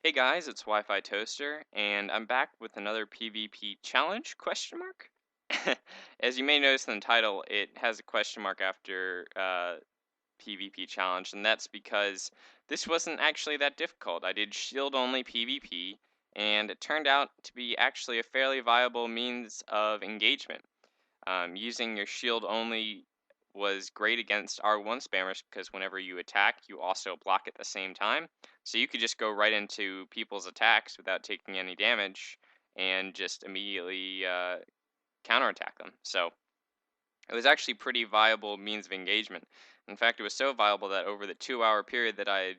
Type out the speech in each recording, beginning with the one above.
Hey guys, it's Wi-Fi Toaster, and I'm back with another PvP challenge, question mark? As you may notice in the title, it has a question mark after PvP challenge, and that's because this wasn't actually that difficult. I did shield only PvP, and it turned out to be actually a fairly viable means of engagement. Using your shield only was great against R1 spammers because whenever you attack, you also block at the same time. So you could just go right into people's attacks without taking any damage and just immediately counterattack them. So it was actually pretty viable means of engagement. In fact, it was so viable that over the 2 hour period that I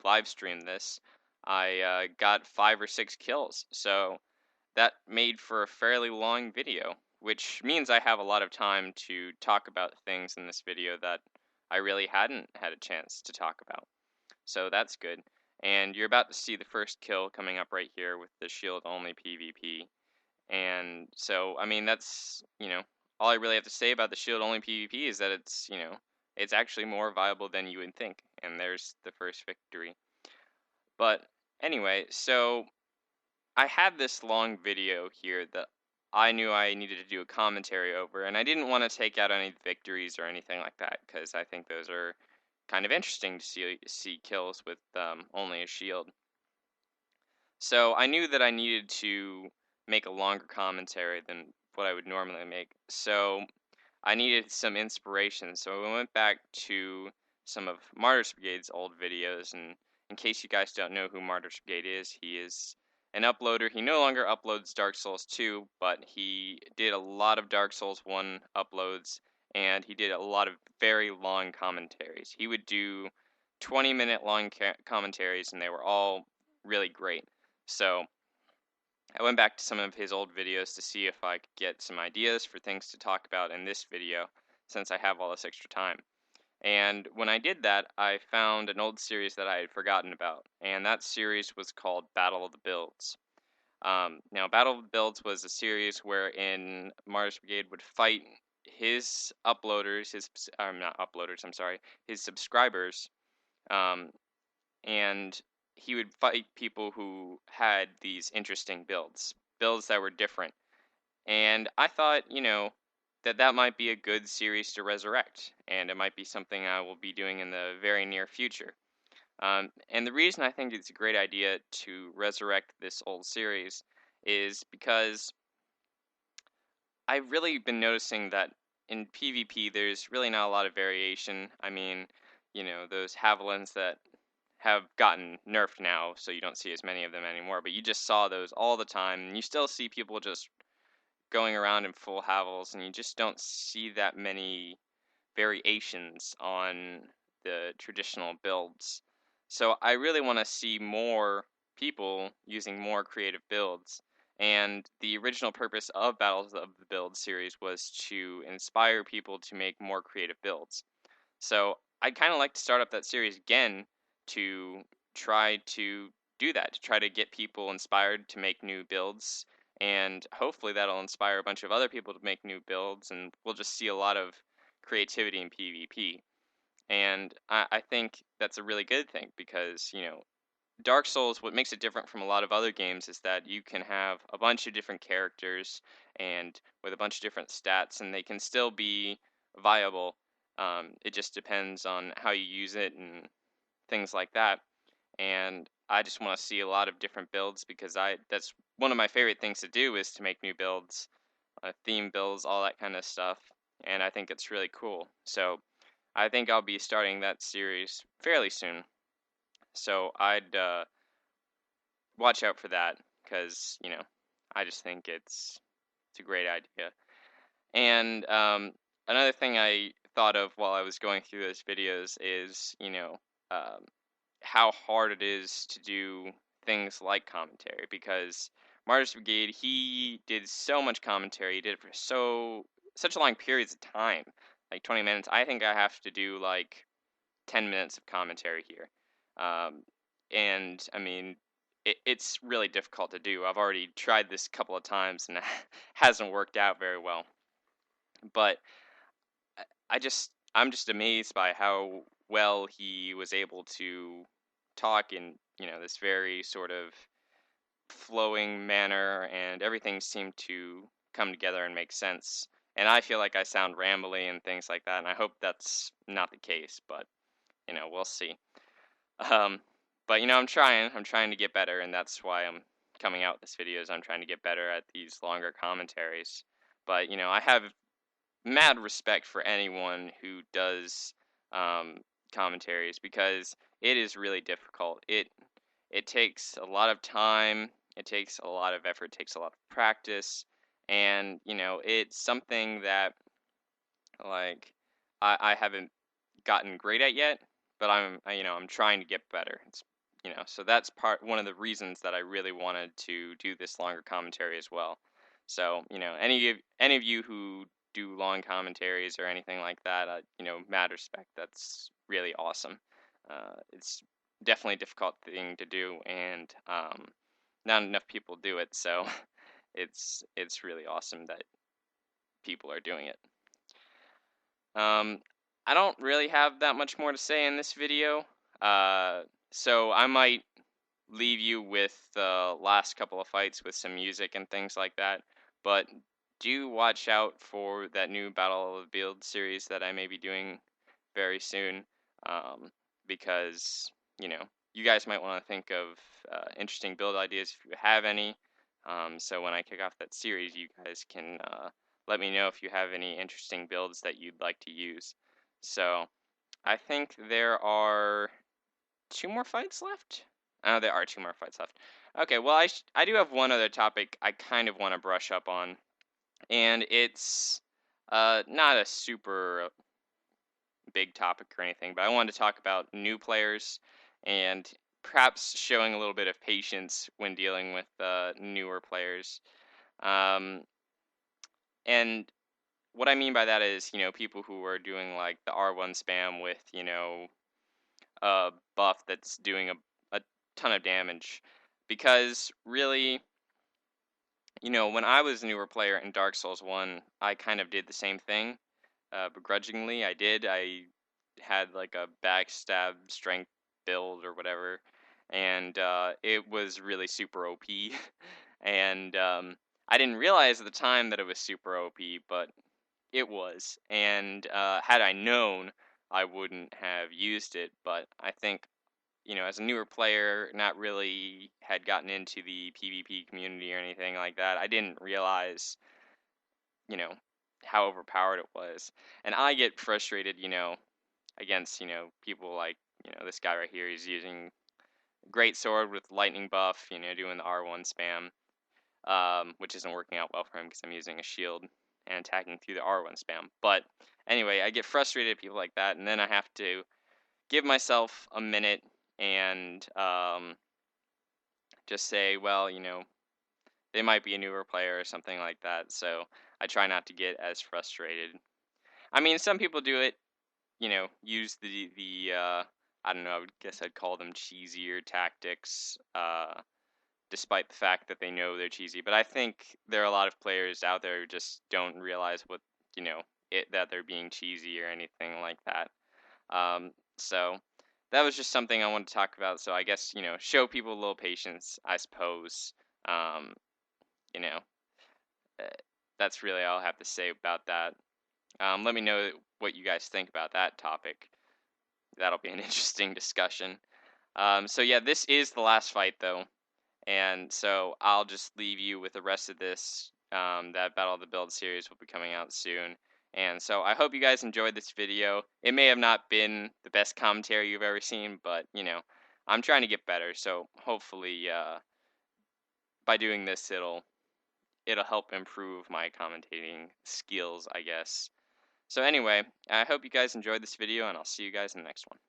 live streamed this, I got 5 or 6 kills. So that made for a fairly long video, which means I have a lot of time to talk about things in this video that I really hadn't had a chance to talk about. So that's good. And you're about to see the first kill coming up right here with the shield only PvP. And so, I mean, that's, all I really have to say about the shield only PvP is that it's actually more viable than you would think. And there's the first victory. But anyway, so I had this long video here that I knew I needed to do a commentary over, and I didn't want to take out any victories or anything like that because I think those are kind of interesting to see kills with only a shield. So I knew that I needed to make a longer commentary than what I would normally make. So I needed some inspiration. So I went back to some of Martyr's Brigade's old videos, and in case you guys don't know who Martyr's Brigade is, he is an uploader. He no longer uploads Dark Souls 2, but he did a lot of Dark Souls 1 uploads, and he did a lot of very long commentaries. He would do 20-minute long commentaries, and they were all really great. So I went back to some of his old videos to see if I could get some ideas for things to talk about in this video, since I have all this extra time. And when I did that, I found an old series that I had forgotten about, and that series was called Battle of the Builds. Now, Battle of the Builds was a series wherein Mars Brigade would fight his uploaders, not uploaders, I'm sorry, his subscribers, um, and he would fight people who had these interesting builds that were different. And I thought, that might be a good series to resurrect, and it might be something I will be doing in the very near future. And the reason I think it's a great idea to resurrect this old series is because I've really been noticing that in PvP there's really not a lot of variation. I mean, those javelins that have gotten nerfed now, so you don't see as many of them anymore, but you just saw those all the time, and you still see people just going around in full havels, and you just don't see that many variations on the traditional builds. So I really want to see more people using more creative builds. And the original purpose of Battles of the Build series was to inspire people to make more creative builds. So I'd kind of like to start up that series again to try to do that, to try to get people inspired to make new builds. And hopefully that'll inspire a bunch of other people to make new builds, and we'll just see a lot of creativity in PvP. And I think that's a really good thing because, Dark Souls, what makes it different from a lot of other games is that you can have a bunch of different characters and with a bunch of different stats, and they can still be viable. It just depends on how you use it and things like that. And I just want to see a lot of different builds because that's one of my favorite things to do is to make new builds, theme builds, all that kind of stuff. And I think it's really cool. So I think I'll be starting that series fairly soon. So I'd watch out for that because I just think it's a great idea. And another thing I thought of while I was going through those videos is um, how hard it is to do things like commentary because Martyrs Brigade, he did so much commentary, he did it for such long periods of time, like 20 minutes. I think I have to do like 10 minutes of commentary here. And I mean, it's really difficult to do. I've already tried this a couple of times and it hasn't worked out very well. But I'm just amazed by how well he was able to talk in this very sort of flowing manner, and everything seemed to come together and make sense. And I feel like I sound rambly and things like that, and I hope that's not the case, but we'll see. Um, but I'm trying to get better, and that's why I'm coming out with this video. Is I'm trying to get better at these longer commentaries. But I have mad respect for anyone who does um, commentaries, because it is really difficult. It takes a lot of time. It takes a lot of effort. It takes a lot of practice, and it's something that, like, I haven't gotten great at yet, but I'm trying to get better. So that's one of the reasons that I really wanted to do this longer commentary as well. So any of you who do long commentaries or anything like that, mad respect. That's really awesome. It's definitely a difficult thing to do, and not enough people do it. So it's really awesome that people are doing it. I don't really have that much more to say in this video, so I might leave you with the last couple of fights with some music and things like that, but do watch out for that new Battle of the Build series that I may be doing very soon, because, you guys might want to think of interesting build ideas if you have any, so when I kick off that series, you guys can let me know if you have any interesting builds that you'd like to use. So I think there are 2 more fights left. Oh, there are 2 more fights left. Okay, well, I do have one other topic I kind of want to brush up on, and it's not a super big topic or anything, but I wanted to talk about new players and perhaps showing a little bit of patience when dealing with newer players. Um, and what I mean by that is, people who are doing like the R1 spam with, a buff that's doing a ton of damage. Because really, when I was a newer player in Dark Souls 1, I kind of did the same thing. Begrudgingly, I did. I had like a backstab strength build or whatever, and it was really super OP. And I didn't realize at the time that it was super OP, but it was. And had I known, I wouldn't have used it. But I think, as a newer player, not really had gotten into the PvP community or anything like that, I didn't realize, you know, how overpowered it was. And I get frustrated, against, people like, this guy right here. He's using great sword with lightning buff, doing the R1 spam, which isn't working out well for him because I'm using a shield and attacking through the R1 spam. But anyway, I get frustrated at people like that, and then I have to give myself a minute and just say, well, they might be a newer player or something like that, so I try not to get as frustrated. I mean, some people do it, use the I don't know, I would guess I'd call them cheesier tactics, despite the fact that they know they're cheesy. But I think there are a lot of players out there who just don't realize what, that they're being cheesy or anything like that. So that was just something I wanted to talk about. So I guess, show people a little patience, I suppose. Um, you know, uh, that's really all I have to say about that. Let me know what you guys think about that topic. That'll be an interesting discussion. So yeah, this is the last fight though. And so I'll just leave you with the rest of this. That Battle of the Build series will be coming out soon. And so I hope you guys enjoyed this video. It may have not been the best commentary you've ever seen, but, I'm trying to get better. So hopefully by doing this, it'll help improve my commentating skills, I guess. So anyway, I hope you guys enjoyed this video, and I'll see you guys in the next one.